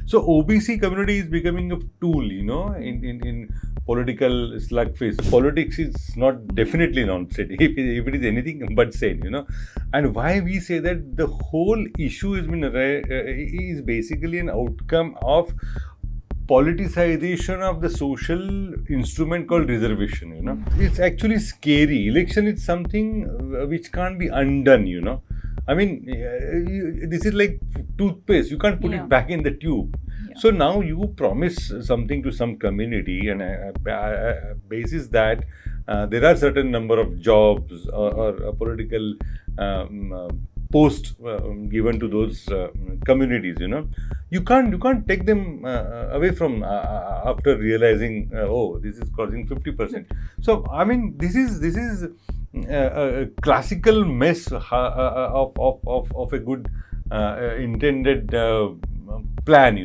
So OBC community is becoming a tool, in political slugfest. Politics is not definitely non-state, if it is anything but sane, And why we say that the whole issue is basically an outcome of politicization of the social instrument called reservation. It's actually scary. Election is something which can't be undone. I mean, this is like toothpaste. You can't put it back in the tube. Yeah. So now you promise something to some community, and basis that there are certain number of jobs or a political post given to those communities. You can't take them away from after realizing this is causing 50%. So I mean, this is a classical mess of a good intended plan.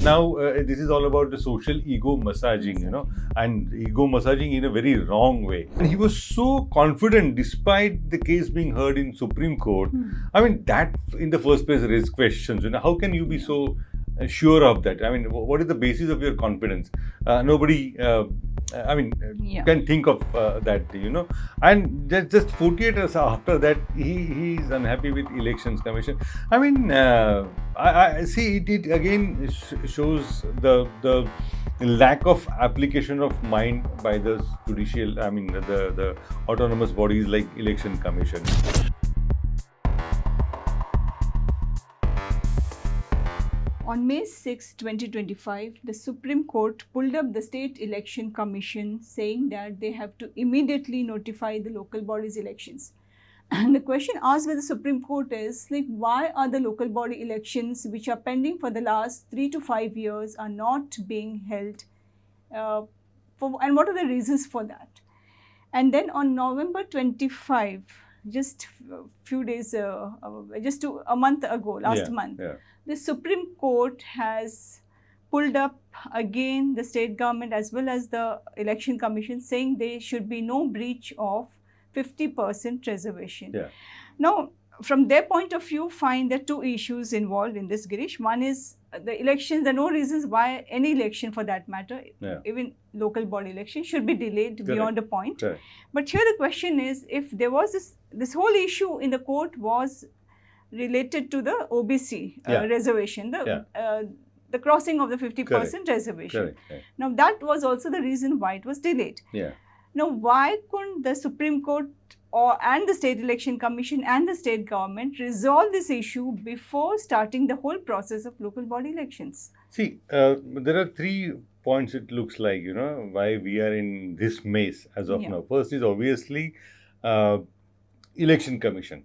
Now this is all about the social ego massaging, and ego massaging in a very wrong way. And he was so confident despite the case being heard in Supreme Court. I mean, that in the first place raised questions. How can you be so sure of that? I mean, what is the basis of your confidence? Nobody can think of that, and just 48 hours after that he is unhappy with Elections Commission. I mean, I see it again shows the lack of application of mind by the judicial, the autonomous bodies like Election Commission. On May 6, 2025, the Supreme Court pulled up the State Election Commission saying that they have to immediately notify the local bodies elections. And the question asked by the Supreme Court is, why are the local body elections which are pending for the last 3 to 5 years are not being held? And what are the reasons for that? And then on November 25, just a few days, just a month ago, last month, the Supreme Court has pulled up again the state government as well as the Election Commission saying there should be no breach of 50% reservation. Now, from their point of view, find there are two issues involved in this, Girish. One is the elections. There are no reasons why any election for that matter, even local body election, should be delayed beyond a point. But here the question is, if there was this whole issue in the court was related to the OBC reservation, the crossing of the 50% reservation. Now, that was also the reason why it was delayed. Now, why couldn't the Supreme Court and the State Election Commission and the state government resolve this issue before starting the whole process of local body elections? See, there are 3 points it looks like, why we are in this maze as of now. First is obviously Election Commission.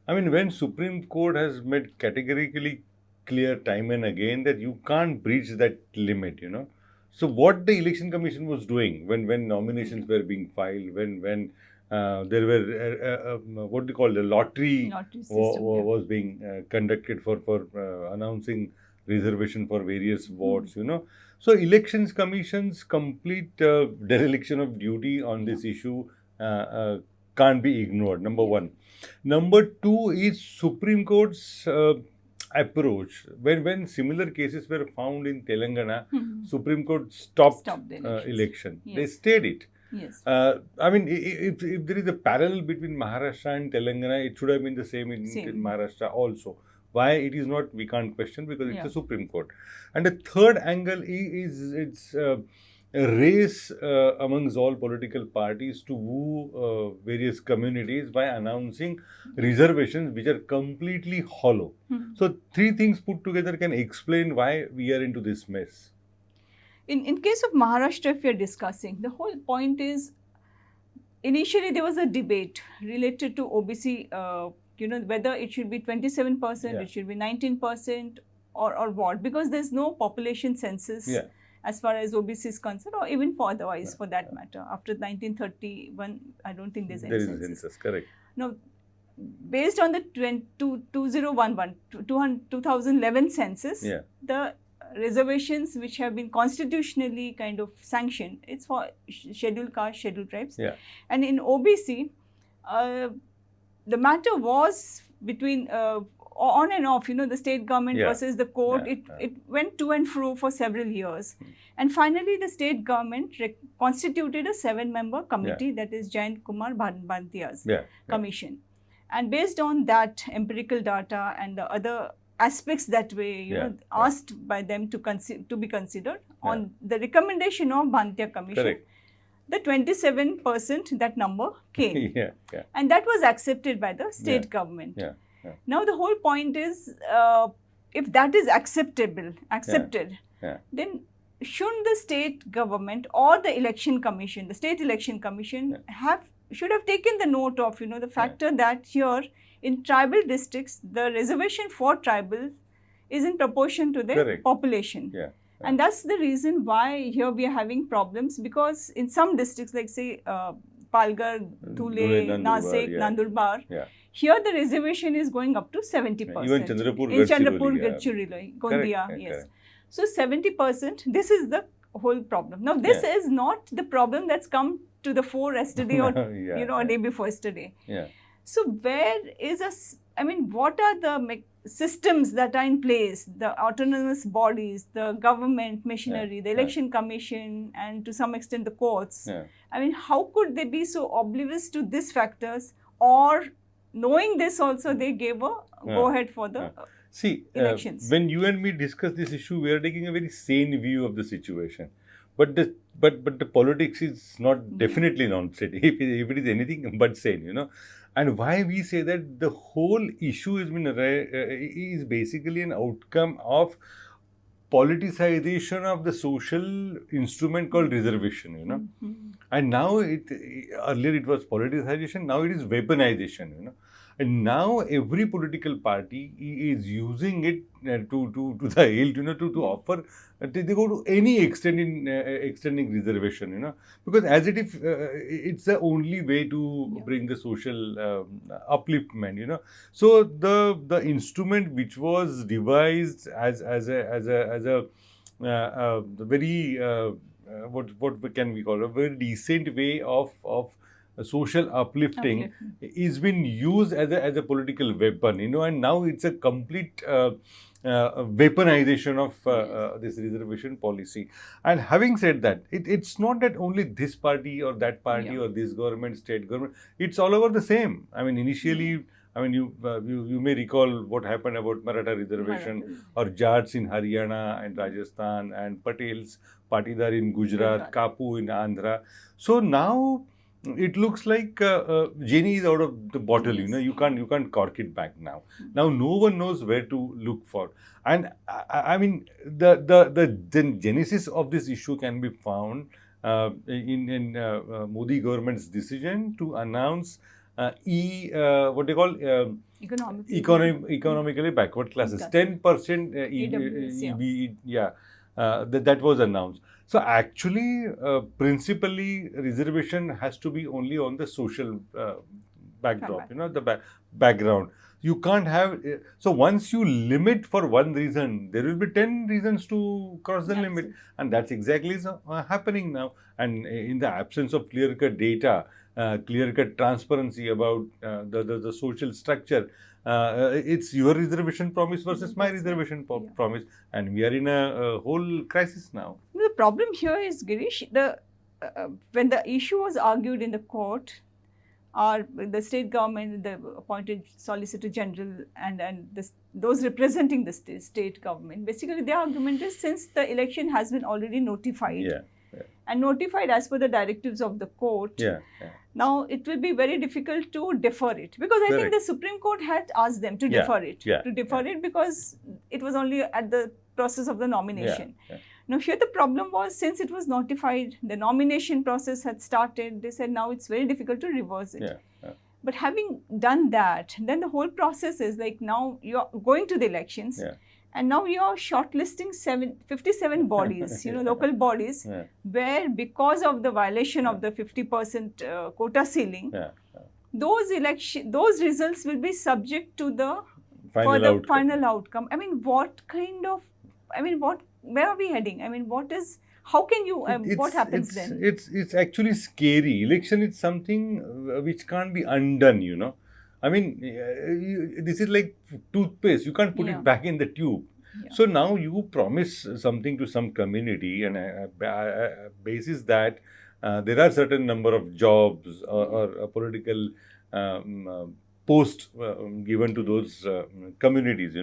I mean, when Supreme Court has made categorically clear time and again that you can't breach that limit, So what the Election Commission was doing when nominations were being filed, when there were what they call the lottery system, was being conducted for announcing reservation for various wards, So Elections Commission's complete dereliction of duty on this issue can't be ignored, number one. Number 2 is Supreme Court's approach. When similar cases were found in Telangana, Supreme Court stopped the election. They stayed it. I mean, if there is a parallel between Maharashtra and Telangana, it should have been the same in Maharashtra also. Why it is not, we can't question, because it's the Supreme Court. And the third angle is it's a race amongst all political parties to woo various communities by announcing reservations which are completely hollow. So 3 things put together can explain why we are into this mess. In case of Maharashtra, if we are discussing, the whole point is, initially there was a debate related to OBC, whether it should be 27%, it should be 19%, or what, because there's no population census as far as OBC is concerned, or even for otherwise for that matter. After 1931, I don't think there's any census. There is a census, correct. Now, based on the 2011 census, the reservations which have been constitutionally kind of sanctioned, it's for scheduled castes, scheduled tribes. And in OBC, the matter was between on and off, the state government Yeah. versus the court, it went to and fro for several years. And finally, the state government constituted a 7-member committee, that is Jayant Kumar Bhantia's commission. And based on that empirical data and the other aspects that were asked by them to be considered on the recommendation of Bhantia Commission, Correct. the 27% that number came. And that was accepted by the state government. Now the whole point is, if that is accepted, then shouldn't the state government or the election commission, the state election commission, should have taken the note of the factor that here in tribal districts the reservation for tribal is in proportion to their population. And that's the reason why here we are having problems, because in some districts like say Palghar, Dhule, Nasik, Nandurbar, here the reservation is going up to 70%. Even Chandrapur, Gadchiroli, Gondia, yes. So 70%, this is the whole problem. Now this is not the problem that's come to the fore yesterday or a day before yesterday. So where is what are the systems that are in place, the autonomous bodies, the government machinery, the election commission, and to some extent the courts? How could they be so oblivious to these factors, or knowing this also they gave a go-ahead for the elections? When you and me discuss this issue, we are taking a very sane view of the situation. But the politics is not definitely non-sane. If it is anything but sane, And why we say that the whole issue is basically an outcome of politicization of the social instrument called reservation, And now earlier it was politicization, now it is weaponization, And now every political party is using it to the hilt, to offer. They go to any extent in extending reservation, because as it is, it's the only way to bring the social upliftment, So the instrument which was devised as a very what can we call a very decent way of social uplifting is been used as a political weapon, and now it's a complete weaponization of this reservation policy. And having said that, it's not that only this party or that party or this government, state government, it's all over the same. Initially, you may recall what happened about Maratha reservation or Jats in Haryana and Rajasthan and Patels, Patidar in Gujarat, Kapu in Andhra. So now it looks like genie is out of the bottle. You can't cork it back now. Now no one knows where to look for. And the genesis of this issue can be found in Modi government's decision to announce economically backward classes, 10% that was announced. So actually, principally, reservation has to be only on the social backdrop, the background. You can't have, so once you limit for one reason, there will be 10 reasons to cross the limit. And that's exactly happening now. And in the absence of clear-cut data, clear-cut transparency about the social structure, it's your reservation promise versus my reservation promise, and we are in a whole crisis now. The problem here is, Girish, when the issue was argued in the court, or the state government, the appointed Solicitor General and those representing the state government, basically their argument is, since the election has been already notified, and notified as per the directives of the court, now it will be very difficult to defer it, because I think the Supreme Court had asked them to defer it, because it was only at the process of the nomination. Now here the problem was, since it was notified, the nomination process had started, they said now it's very difficult to reverse it. But having done that, then the whole process is like, now you're going to the elections, and now you're shortlisting 57 bodies, local bodies, where because of the violation of the 50% quota ceiling, those results will be subject to the final outcome. Where are we heading? How can you, what happens then? It's actually scary. Election is something which can't be undone, I mean, this is like toothpaste. You can't put Yeah. it back in the tube. Yeah. So now you promise something to some community, and basis that there are certain number of jobs or a political post given to those communities.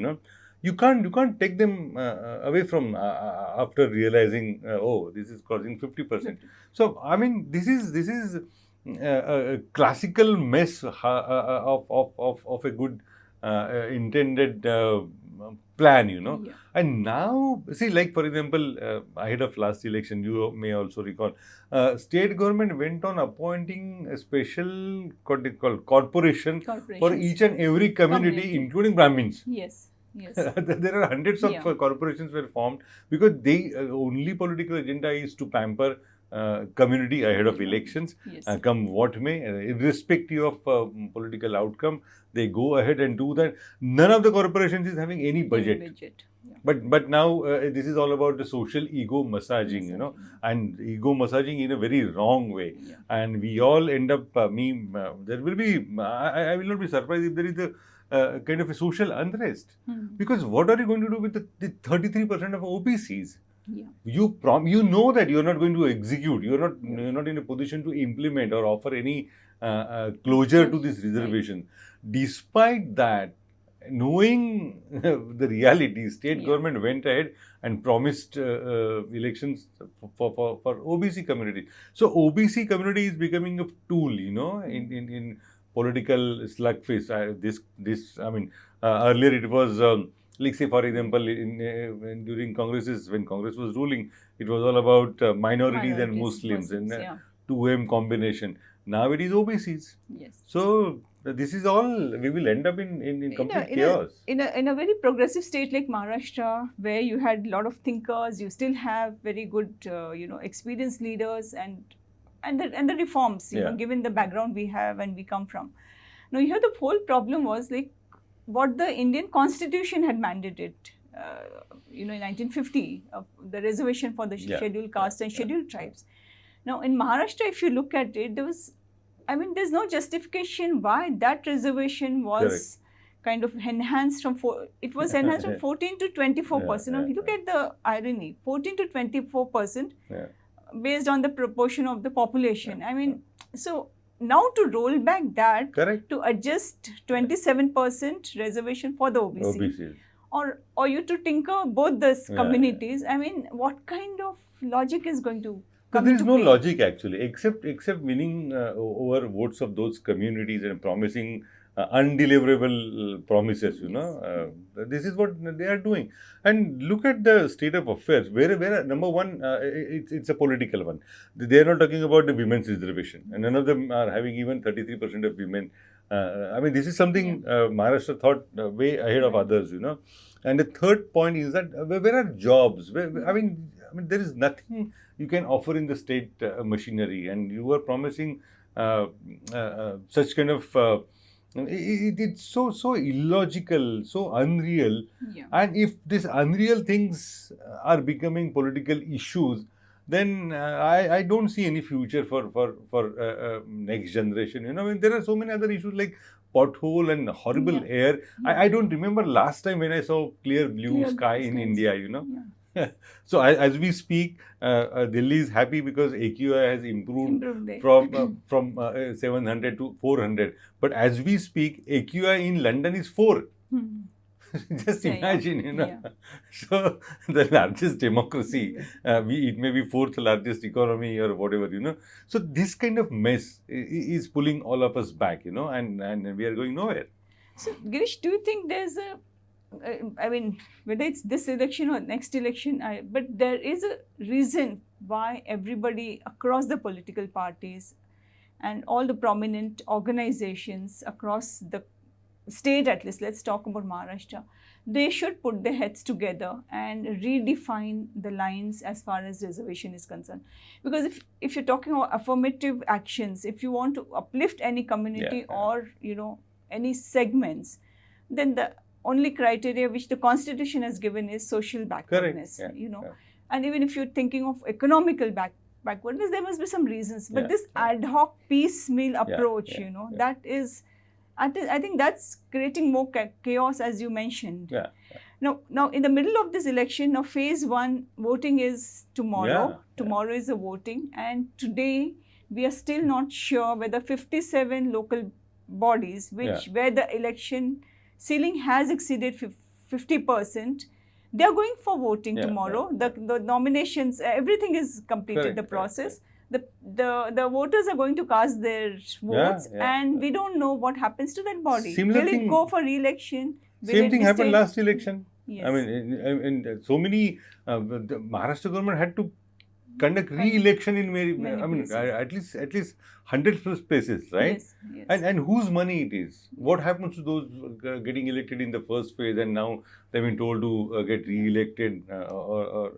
You can't take them away from after realizing oh, this is causing 50%. So I mean, this is a classical mess of a good intended plan. Yeah. And now, see, like for example, ahead of last election, you may also recall, state government went on appointing a special what they call corporation for Corporations. each and every community, including Brahmins. Yes. Yes. There are hundreds of Yeah. corporations were formed because they only political agenda is to pamper community ahead of elections. Yes. Come what may, irrespective of political outcome, they go ahead and do that. None of the corporations is having any budget. Yeah. But now this is all about the social ego massaging, and ego massaging in a very wrong way. Yeah. And we all end up, there will be, I will not be surprised if there is a kind of a social unrest. Because what are you going to do with the 33% of OBCs? Yeah. You know that you're not going to execute. You're not in a position to implement or offer any closure to this reservation. Despite that, knowing the reality, state government went ahead and promised elections for OBC community. So OBC community is becoming a tool, in political slugfest. Earlier it was. Like say, for example, during Congresses, when Congress was ruling, it was all about minorities and Muslims and 2M combination. Now it is OBCs. Yes. So this is all, we will end up in complete chaos. In a very progressive state like Maharashtra, where you had a lot of thinkers, you still have very good, experienced leaders and the reforms, given the background we have and we come from. Now, here the whole problem was like, what the Indian Constitution had mandated, in 1950, the reservation for the scheduled caste and scheduled tribes. Now, in Maharashtra, if you look at it, there's no justification why that reservation was kind of enhanced from 14 to 24%. Now, if you look at the irony, 14 to 24% based on the proportion of the population. So now to roll back that to adjust 27% reservation for the OBC. Or you to tinker both the communities. What kind of logic is going to come There is no play? logic actually, except winning over votes of those communities and promising undeliverable promises. This is what they are doing. And look at the state of affairs. Where number one, it's a political one. They are not talking about the women's reservation, and none of them are having even 33% of women. This is something Maharashtra thought way ahead of others. And the third point is that where are jobs? There is nothing you can offer in the state machinery, and you are promising such kind of. It's so illogical, so unreal. And if these unreal things are becoming political issues, then I don't see any future for next generation. There are so many other issues like pothole and horrible air. I don't remember last time when I saw clear blue sky in India. So as we speak, Delhi is happy because AQI has improved from 700 to 400. But as we speak, AQI in London is 4. Just imagine, So the largest democracy, it may be 4th largest economy or whatever, So this kind of mess is pulling all of us back, and we are going nowhere. So Girish, do you think there's whether it's this election or next election, but there is a reason why everybody across the political parties and all the prominent organizations across the state, at least, let's talk about Maharashtra, they should put their heads together and redefine the lines as far as reservation is concerned. Because if you're talking about affirmative actions, if you want to uplift any community or, any segments, then the only criteria which the Constitution has given is social backwardness, And even if you're thinking of economical backwardness, there must be some reasons. But this ad hoc piecemeal approach, that is, I think that's creating more chaos, as you mentioned. Yeah. Now, in the middle of this election, now phase 1 voting is tomorrow. Yeah. Tomorrow is the voting, and today we are still not sure whether 57 local bodies, where the election ceiling has exceeded 50%, they are going for voting tomorrow. The nominations, everything is completed. The process. The voters are going to cast their votes, and we don't know what happens to that body. Will it go for re-election? Same thing happened last election. Yes. I mean, in so many, the Maharashtra government had to conduct re-election in many at least 100 plus places, right? Yes, yes. And whose money it is? What happens to those getting elected in the first phase, and now they've been told to get re-elected or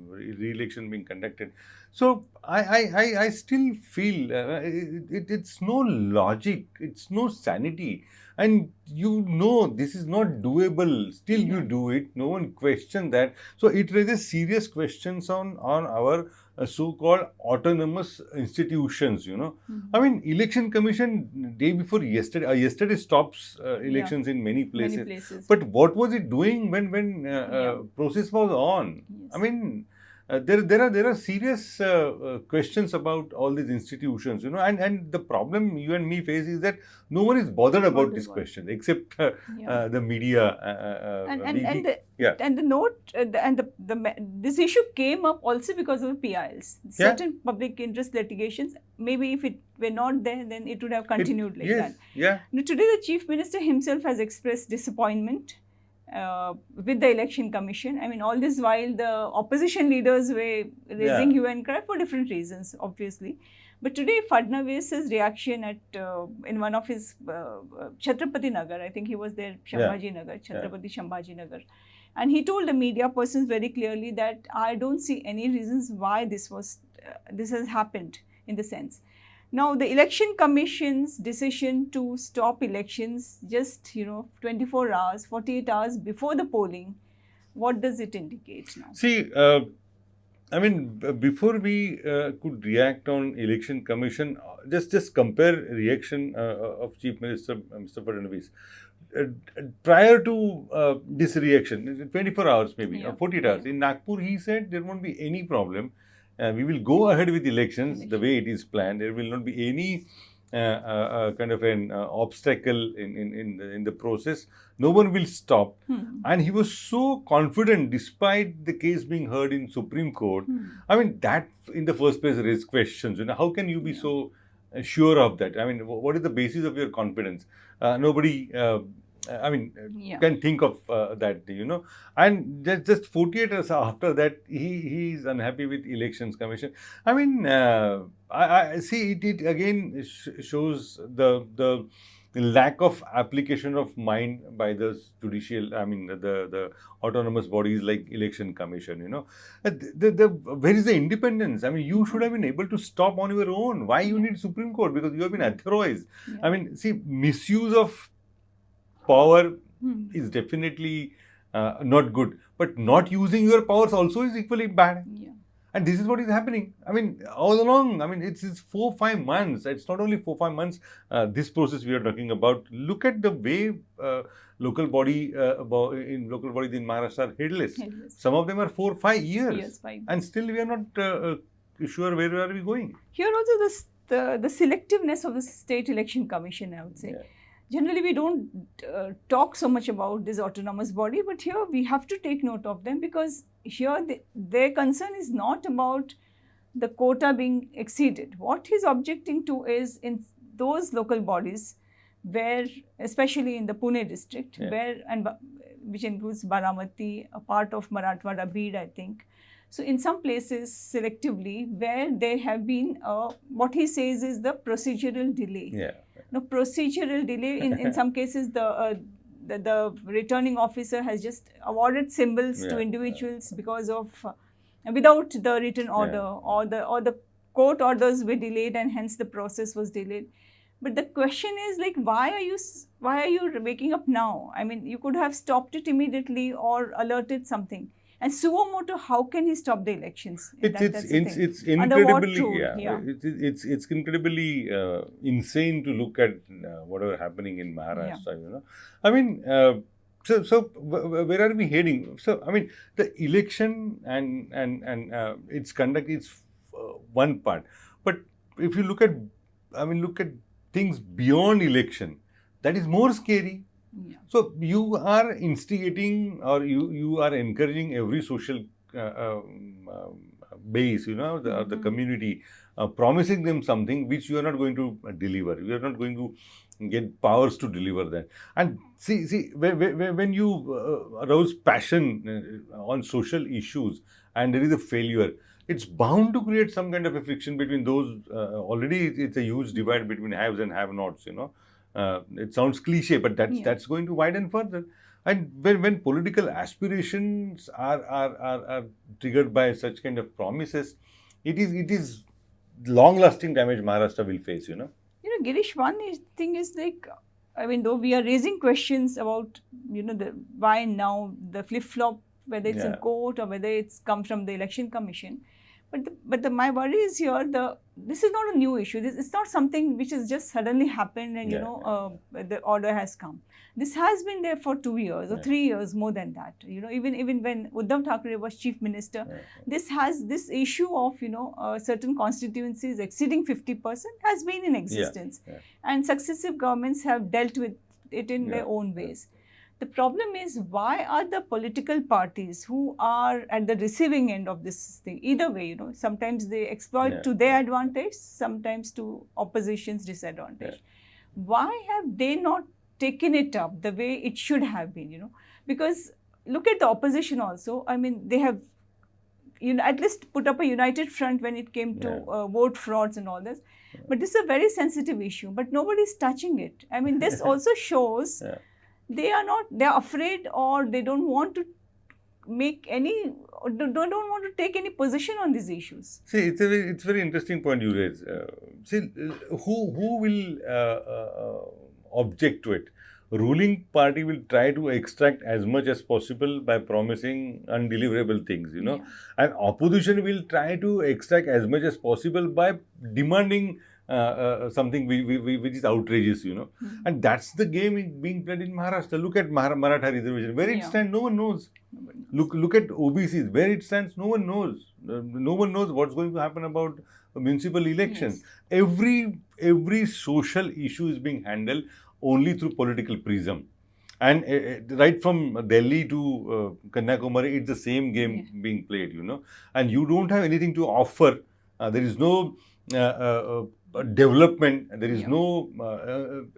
re-election being conducted? So I still feel it's no logic, it's no sanity. And this is not doable. Still, you do it. No one questions that. So it raises serious questions on our so-called autonomous institutions. I mean, election commission day before yesterday stops elections in many places. But what was it doing when process was on? Yes. I mean, there are serious questions about all these institutions, and the problem you and me face is that no one is bothered about this question except the media. This issue came up also because of PILs, certain public interest litigations. Maybe if it were not there, then it would have continued that. Yeah. Now, today the Chief Minister himself has expressed disappointment with the election commission. I mean, all this while the opposition leaders were raising hue and cry for different reasons, obviously. But today, Fadnavis's reaction in one of his Chhatrapati Nagar, I think he was there, Shambhaji Nagar, Chhatrapati Shambhaji Nagar, and he told the media persons very clearly that I don't see any reasons why this has happened in the sense. Now, the election commission's decision to stop elections just 24 hours, 48 hours before the polling, what does it indicate now? See, I mean, before we could react on election commission, just compare reaction of Chief Minister Mr. Fadnavis. Prior to this reaction, 24 hours maybe, 48 hours, in Nagpur he said there won't be any problem. We will go ahead with elections the way it is planned. There will not be any kind of an obstacle in the process. No one will stop. And he was so confident despite the case being heard in Supreme Court. I mean, that in the first place raised questions. How can you be so sure of that? I mean, what is the basis of your confidence? Nobody... can think of that, and just 48 hours after that, he is unhappy with Elections Commission. I mean, I see it again shows the lack of application of mind by the judicial, the autonomous bodies like Election Commission, where is the independence? I mean, you should have been able to stop on your own. Why you need Supreme Court? Because you have been authorized. I mean, see, misuse of power is definitely not good, but not using your powers also is equally bad. And this is what is happening. I mean, all along, I mean, it's 4-5 months. It's not only 4-5 months, this process we are talking about. Look at the way local bodies in Maharashtra are headless. Some of them are 4-5 years. And still we are not sure where are we going. Here also the selectiveness of the State Election Commission, I would say. Generally, we don't talk so much about this autonomous body, but here we have to take note of them, because here their concern is not about the quota being exceeded. What he's objecting to is in those local bodies where, especially in the Pune district, which includes Baramati, a part of Marathwada, Bid, I think. So, in some places selectively where there have been, what he says is the procedural delay. Now, procedural delay, in some cases, the returning officer has just awarded symbols to individuals because of, without the written order, or the court orders were delayed and hence the process was delayed. But the question is, like, why are you waking up now? I mean, you could have stopped it immediately or alerted something. And suo moto, how can he stop the elections? That's the thing. It's Under what incredibly rule? yeah. It's incredibly insane to look at whatever happening in Maharashtra. You know, I mean. Where are we heading? So I mean, the election and its conduct is one part, but if you look at, I mean, look at things beyond election, that is more scary. Yeah. So you are instigating, or you are encouraging every social base, you know, the community, promising them something which you are not going to deliver. You are not going to get powers to deliver that. And see, when you arouse passion on social issues and there is a failure, it's bound to create some kind of a friction between those. Already, it's a huge divide between haves and have-nots. You know, it sounds cliche, but that's going to widen further. And when political aspirations are triggered by such kind of promises, it is long-lasting damage Maharashtra will face. You know. You know, Girish, thing is like, I mean, though we are raising questions about, you know, the why now, the flip-flop, whether it's in court or whether it's come from the election commission. But my worry is here, this is not a new issue. It's not something which has just suddenly happened and, the order has come. This has been there for 2 years or 3 years, more than that. You know, even when Uddhav Thackeray was chief minister, this issue of, certain constituencies exceeding 50% has been in existence. And successive governments have dealt with it in their own ways. The problem is, why are the political parties who are at the receiving end of this thing, either way, you know, sometimes they exploit to their advantage, sometimes to opposition's disadvantage. Why have they not taken it up the way it should have been, you know? Because look at the opposition also. I mean, they have, at least put up a united front when it came to vote frauds and all this. But this is a very sensitive issue, but nobody's touching it. I mean, this also shows they are afraid, or they don't want to make any, don't want to take any position on these issues. See, it's very interesting point you raise. Who will object to it? Ruling party will try to extract as much as possible by promising undeliverable things, you know, and opposition will try to extract as much as possible by demanding something which is outrageous, you know. And that's the game being played in Maharashtra. Look at Maratha Reservation. Where it stands, no one knows. Look at OBCs. Where it stands, no one knows. No one knows what's going to happen about municipal elections. Every social issue is being handled only through political prism. And right from Delhi to Kanyakumari, it's the same game being played, you know. And you don't have anything to offer. There is no development, there is no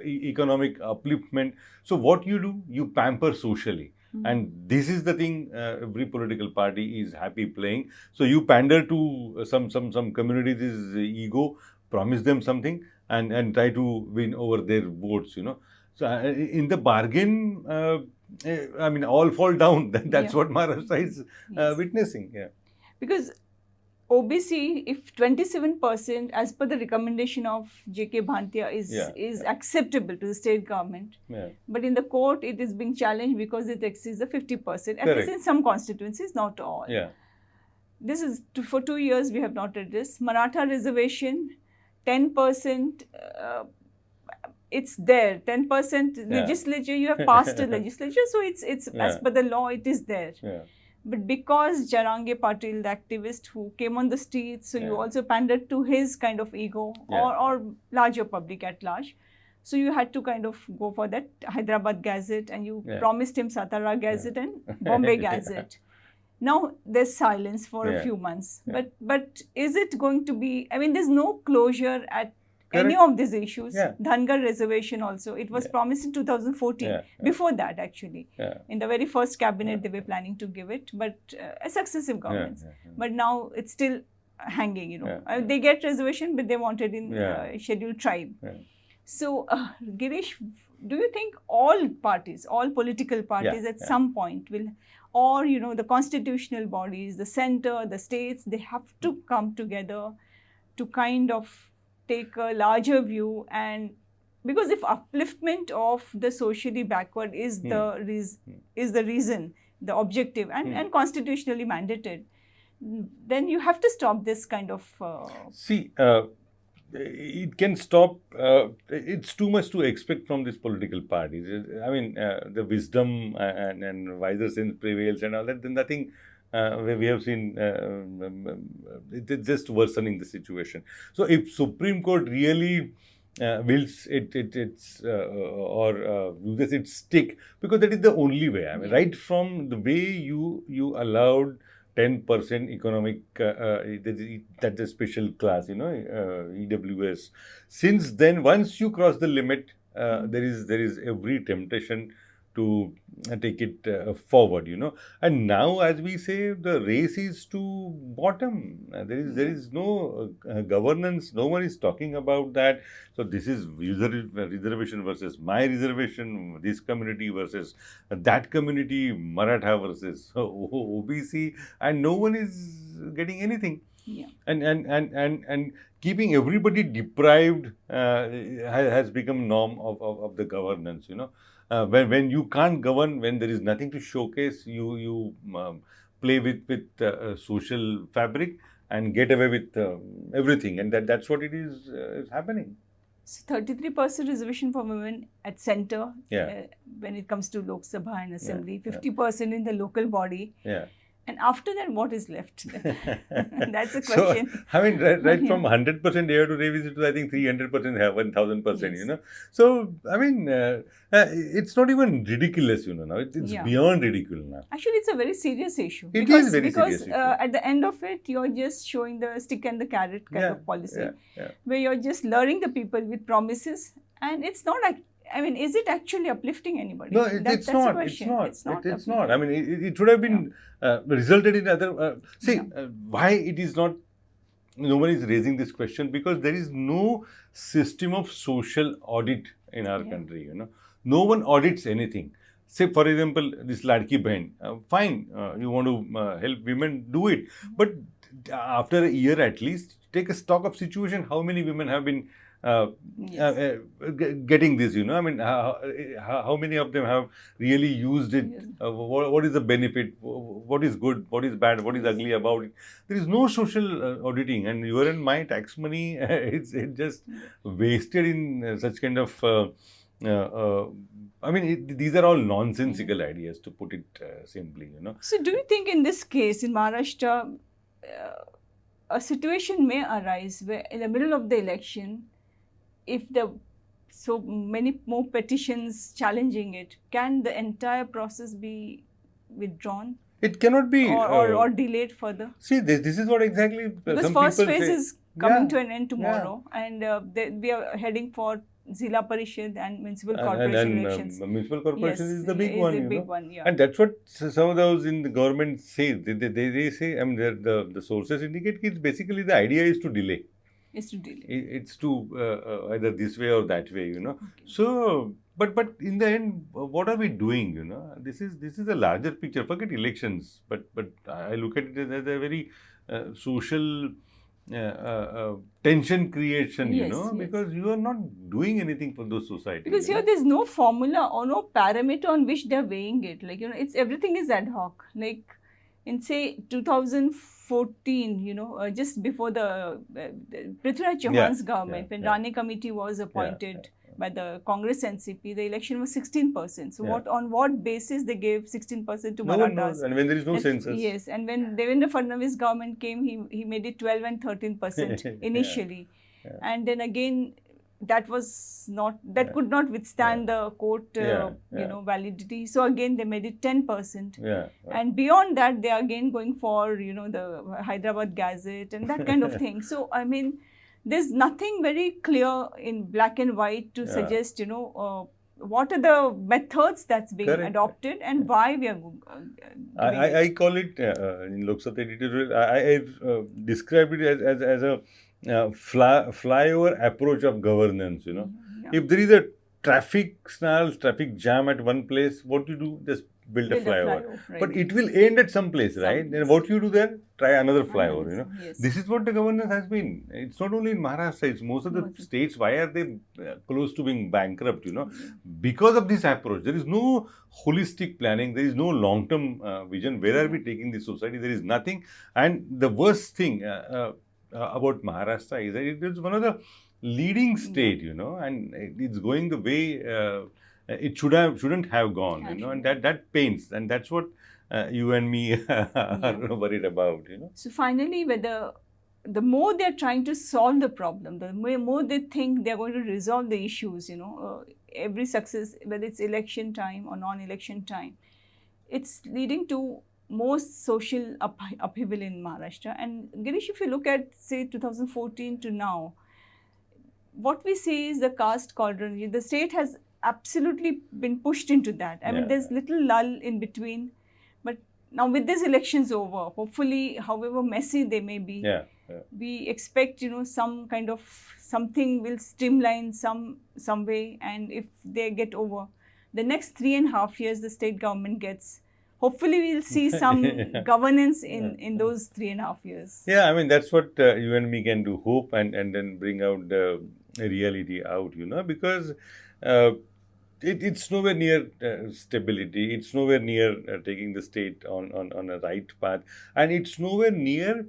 economic upliftment. So what you do, you pamper socially. And this is the thing every political party is happy playing. So you pander to some communities' ego, promise them something, and try to win over their votes, you know. So in the bargain, I mean, all fall down. That's what Maharashtra is witnessing. Because OBC, if 27% as per the recommendation of J.K. Bhantia is acceptable to the state government, but in the court it is being challenged because it exceeds the 50%, at least in some constituencies, not all. This is, for 2 years we have not read this. Maratha Reservation, 10%, it's there, 10% legislature, you have passed a legislature, so it's as per the law, it is there. But because Jarange Patil, the activist who came on the streets, so you also pandered to his kind of ego or larger public at large. So you had to kind of go for that Hyderabad Gazette, and you promised him Satara Gazette and Bombay Gazette. Now there's silence for a few months. But is it going to be, I mean, there's no closure at any of these issues. Dhangar Reservation also, it was promised in 2014. Before that, actually, in the very first cabinet, they were planning to give it, but successive governments. But now it's still hanging, you know. They get reservation, but they want it in scheduled tribe. So, Girish, do you think all parties, all political parties at some point will, or, you know, the constitutional bodies, the center, the states, they have to come together to kind of take a larger view? And because if upliftment of the socially backward is the reason the objective and constitutionally mandated, then you have to stop this kind of. See, it can stop. It's too much to expect from these political parties. I mean, the wisdom and wiser sense prevails and all that. Then nothing. We have seen it's just worsening the situation. So, if Supreme Court really wills its or uses its stick, because that is the only way. I mean, right from the way you allowed 10% economic, that's a special class, EWS. Since then, once you cross the limit, there is every temptation to take it forward, And now, as we say, the race is to bottom. There is no governance. No one is talking about that. So this is reservation versus my reservation, this community versus that community, Maratha versus OBC, and no one is getting anything. Yeah. And keeping everybody deprived has become norm of the governance, when you can't govern, when there is nothing to showcase, you play with social fabric and get away with everything, and that's what it is happening. So 33% reservation for women at center Yeah. When it comes to Lok Sabha and Assembly, Yeah. 50% in the local body. Yeah. And after that, what is left? That's a question. So, I mean, right from 100% here to revisit to, I think, 300% have 1000%, Yes. So, I mean, it's not even ridiculous, now. It's Yeah. beyond ridicule now. Actually, it's a very serious issue. It is very because serious issue. At the end of it, you're just showing the stick and the carrot kind of policy, Yeah. where you're just luring the people with promises, and it's not. I mean, is it actually uplifting anybody? No, That's it's the not. question. It's not. I mean, it should have been resulted in other. Why it is not? No one is raising this question because there is no system of social audit in our country. No one audits anything. Say, for example, this Ladki Bahin. Fine, you want to help women, do it. But after a year at least, take a stock of situation. How many women have been getting this, I mean, how many of them have really used it? What is the benefit? What is good? What is bad? What is ugly about it? There is no social auditing, and your and my tax money, it's just wasted in such kind of. I mean, these are all nonsensical ideas, to put it simply, So, do you think in this case, in Maharashtra, a situation may arise where in the middle of the election, if the so many more petitions challenging it, can the entire process be withdrawn? It cannot be or delayed further. See, this is what exactly because some first people phase say. is coming to an end tomorrow, and we are heading for Zilla Parishad and municipal corporation elections. Municipal corporation is the big is one, the big one, yeah. And that's what some of those in the government say. They say, I mean, the sources indicate it's basically the idea is to delay. Is to delay. It's to either this way or that way, Okay. So, but in the end, what are we doing? This is a larger picture. Forget elections, but I look at it as a very social tension creation, Yes. because you are not doing anything for those societies. Because here there's no formula or no parameter on which they're weighing it. Like, it's everything is ad hoc. Like in say 2014, just before the Prithviraj Chauhan's government, when Rane committee was appointed by the Congress NCP, the election was 16%. So on what basis they gave 16% to No one knows, Marathas? and when there is no census. Yes, and when Devendra Fadnavis government came, he made it 12 and 13% initially, and then again that could not withstand the court validity. So again they made it 10%, and beyond that they are again going for the Hyderabad Gazette and that kind of thing. So I mean, there's nothing very clear in black and white to suggest what are the methods that's being adopted and why we are I call it in Lok Sabha editorial, I describe it as a flyover approach of governance. If there is a traffic snarl, traffic jam at one place, what you do? Just build a flyover. right. But it will end at some place, right? Some And place. what you do there? Try another flyover, Yes. This is what the governance has been. It's not only in Maharashtra, it's most of the states. Why are they close to being bankrupt, Because of this approach. There is no holistic planning. There is no long-term vision. Where are we taking the society? There is nothing. And the worst thing about Maharashtra is that it is one of the leading state, and it's going the way it shouldn't have gone, and that pains, and that's what you and me are worried about, So finally, whether the more they're trying to solve the problem, the more they think they're going to resolve the issues, every success, whether it's election time or non-election time, it's leading to more social upheaval in Maharashtra. And Girish, if you look at, say, 2014 to now, what we see is the caste cauldron. The state has absolutely been pushed into that. I mean, there's little lull in between. But now with these elections over, hopefully, however messy they may be, we expect, some kind of something will streamline some way. And if they get over, the next 3.5 years the state government gets, hopefully we'll see some governance in those 3.5 years. Yeah, I mean, that's what you and me can do, hope and then bring out the reality out, because it's nowhere near stability. It's nowhere near taking the state on a right path, and it's nowhere near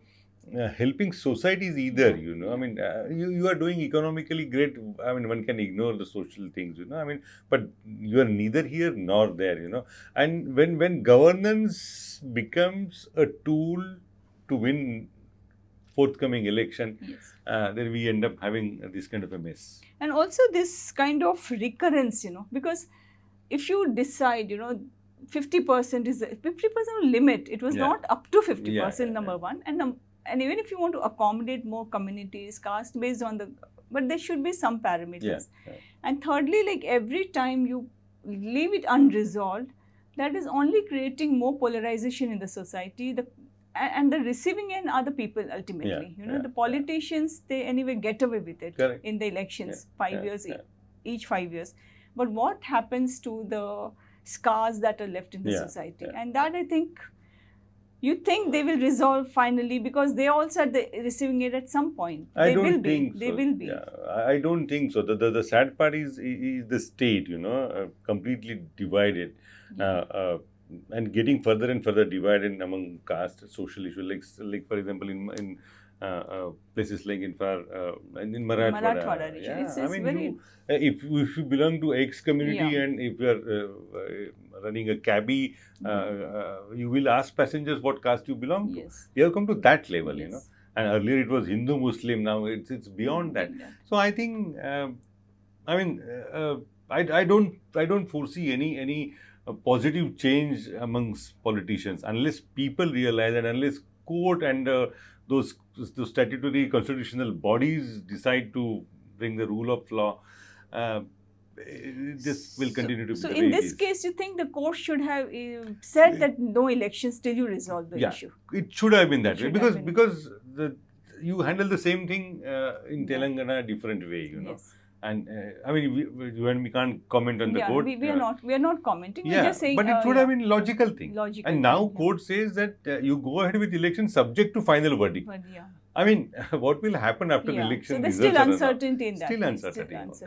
helping societies either, I mean, you are doing economically great. I mean, one can ignore the social things, I mean, but you are neither here nor there, and when governance becomes a tool to win forthcoming election, then we end up having this kind of a mess. And also this kind of recurrence, because if you decide, 50% is 50% limit. It was not up to 50%, number one. And even if you want to accommodate more communities, caste based on but there should be some parameters. And thirdly, like every time you leave it unresolved, that is only creating more polarization in the society. And the receiving end are the people ultimately. The politicians, they anyway get away with it in the elections, 5 years, each 5 years. But what happens to the scars that are left in the society? And that, I think, you think they will resolve finally, because they also are receiving it at some point. I don't think so. They will be. I don't think so. The sad part is the state, completely divided. And getting further and further divided among caste, social issues, like for example, in places like in Marathwada region. I mean, if you belong to X community and if you are running a cabbie, you will ask passengers what caste you belong to. You have come to that level, And earlier it was Hindu Muslim. Now it's beyond that. So I think, I mean, I don't foresee any positive change amongst politicians unless people realize, and unless court and those statutory constitutional bodies decide to bring the rule of law. This will continue to be the way it is. So in this case, you think the court should have said that no elections till you resolve the issue? It should have been that way, because you handle the same thing in Telangana a different way, And I mean, you and me can't comment on the court. We are not commenting. We're just saying. But it should have been logical thing. And now court says that you go ahead with election subject to final verdict. But, I mean, what will happen after the election? So there's still uncertainty in that. Still uncertainty.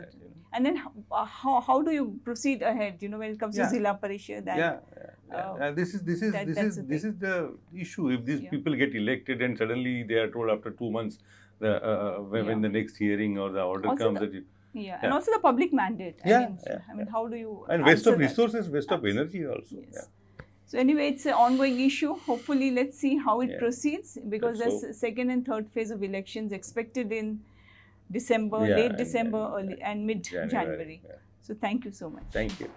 And then how do you proceed ahead? When it comes to Zilla Parishad. This is the issue. If these people get elected and suddenly they are told after 2 months when the next hearing or the order also comes that. And also the public mandate. I mean, how do you? And waste of resources, waste of energy also. So anyway, it's an ongoing issue. Hopefully, let's see how it proceeds, because there's second and third phase of elections expected in December, late December, early and mid-January. So thank you so much. Thank you.